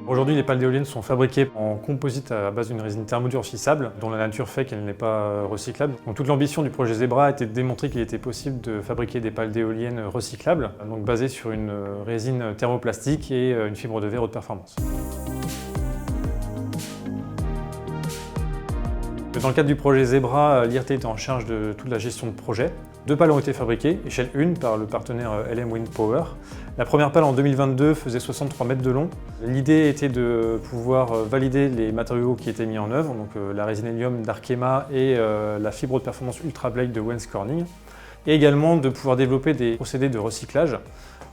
Aujourd'hui, les pales d'éoliennes sont fabriquées en composite à base d'une résine thermodurcissable, dont la nature fait qu'elle n'est pas recyclable. Donc, toute l'ambition du projet Zebra était de démontrer qu'il était possible de fabriquer des pales d'éoliennes recyclables, donc basées sur une résine thermoplastique et une fibre de verre haute performance. Dans le cadre du projet Zebra, l'IRT était en charge de toute la gestion de projet. 2 pales ont été fabriquées, échelle 1 par le partenaire LM Wind Power. La première pale en 2022 faisait 63 mètres de long. L'idée était de pouvoir valider les matériaux qui étaient mis en œuvre, donc la résine hélium d'Arkema et la fibre de performance Ultra Blade de Owens Corning, et également de pouvoir développer des procédés de recyclage.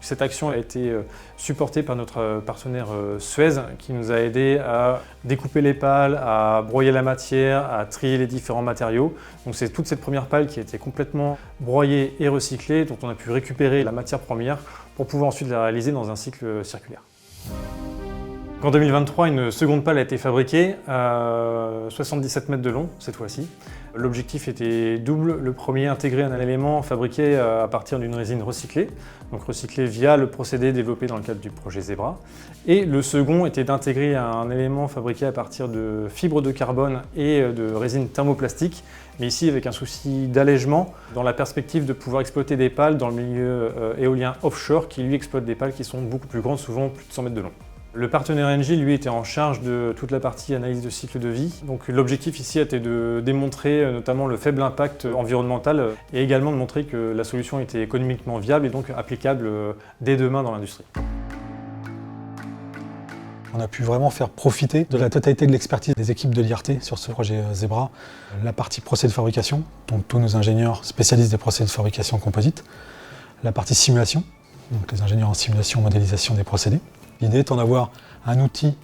Cette action a été supportée par notre partenaire Suez qui nous a aidés à découper les pales, à broyer la matière, à trier les différents matériaux. Donc c'est toute cette première pale qui a été complètement broyée et recyclée, dont on a pu récupérer la matière première pour pouvoir ensuite la réaliser dans un cycle circulaire. En 2023, une seconde pale a été fabriquée à 77 mètres de long cette fois-ci. L'objectif était double. Le premier, intégrer un élément fabriqué à partir d'une résine recyclée, donc recyclée via le procédé développé dans le cadre du projet Zebra. Et le second était d'intégrer un élément fabriqué à partir de fibres de carbone et de résine thermoplastique, mais ici avec un souci d'allègement dans la perspective de pouvoir exploiter des pales dans le milieu éolien offshore qui lui exploite des pales qui sont beaucoup plus grandes, souvent plus de 100 mètres de long. Le partenaire Engie, lui, était en charge de toute la partie analyse de cycle de vie. Donc l'objectif ici était de démontrer notamment le faible impact environnemental et également de montrer que la solution était économiquement viable et donc applicable dès demain dans l'industrie. On a pu vraiment faire profiter de la totalité de l'expertise des équipes de l'IRT sur ce projet Zebra. La partie procédé de fabrication, donc tous nos ingénieurs spécialistes des procédés de fabrication composite. La partie simulation, donc les ingénieurs en simulation, modélisation des procédés. L'idée étant d'avoir un outil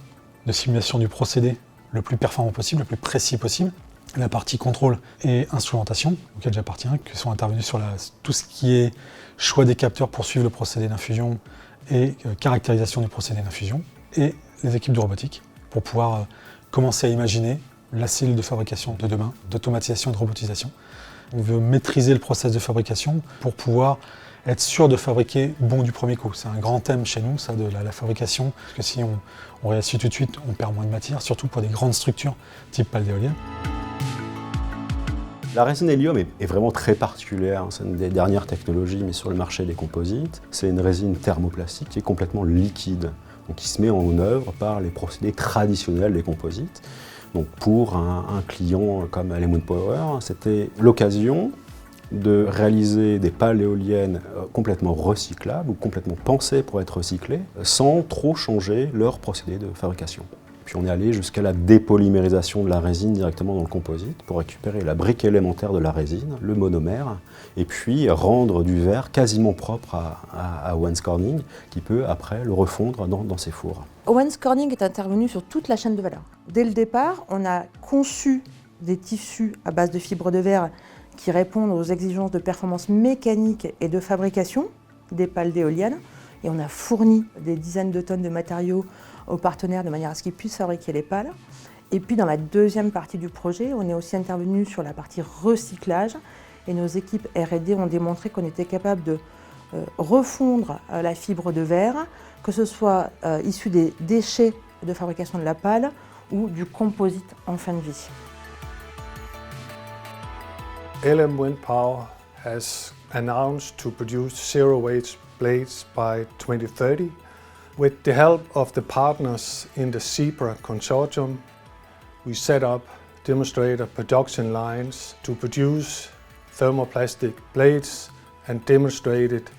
de simulation du procédé le plus performant possible, le plus précis possible. La partie contrôle et instrumentation, auquel j'appartiens, qui sont intervenus sur tout ce qui est choix des capteurs pour suivre le procédé d'infusion et caractérisation du procédé d'infusion. Et les équipes de robotique, pour pouvoir commencer à imaginer la cellule de fabrication de demain, d'automatisation et de robotisation. On veut maîtriser le process de fabrication pour pouvoir être sûr de fabriquer bon du premier coup. C'est un grand thème chez nous, ça, de la fabrication, parce que si on réussit tout de suite, on perd moins de matière, surtout pour des grandes structures type pale d'éolienne. La résine hélium est vraiment très particulière, c'est une des dernières technologies mais sur le marché des composites. C'est une résine thermoplastique qui est complètement liquide, donc qui se met en œuvre par les procédés traditionnels des composites. Donc pour un client comme LM Wind Power, c'était l'occasion de réaliser des pales éoliennes complètement recyclables ou complètement pensées pour être recyclées sans trop changer leur procédé de fabrication. Puis on est allé jusqu'à la dépolymérisation de la résine directement dans le composite pour récupérer la brique élémentaire de la résine, le monomère, et puis rendre du verre quasiment propre à Owens Corning qui peut après le refondre dans ses fours. Owens Corning est intervenu sur toute la chaîne de valeur. Dès le départ, on a conçu des tissus à base de fibres de verre qui répondent aux exigences de performance mécanique et de fabrication des pales d'éoliennes. Et on a fourni des dizaines de tonnes de matériaux aux partenaires de manière à ce qu'ils puissent fabriquer les pales. Et puis dans la deuxième partie du projet, on est aussi intervenu sur la partie recyclage. Et nos équipes R&D ont démontré qu'on était capable de refondre la fibre de verre, que ce soit issu des déchets de fabrication de la pale ou du composite en fin de vie. LM Wind Power has announced to produce zero-waste blades by 2030. With the help of the partners in the ZEBRA consortium, we set up demonstrator production lines to produce thermoplastic blades and demonstrated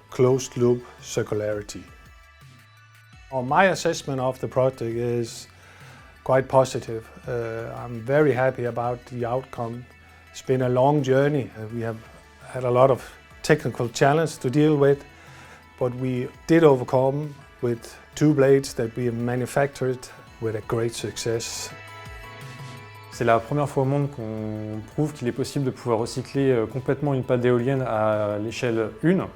closed-loop circularity. My assessment of the project is quite positive. I'm very happy about the outcome. It's been a long journey. We have had a lot of technical challenges to deal with, but we did overcome with 2 blades that we have manufactured with a great success. C'est la première fois au monde qu'on prouve qu'il est possible de pouvoir recycler complètement une pale d'éolienne à l'échelle 1.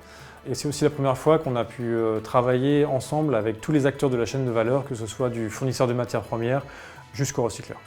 Et c'est aussi la première fois qu'on a pu travailler ensemble avec tous les acteurs de la chaîne de valeur, que ce soit du fournisseur de matières premières jusqu'au recycleur.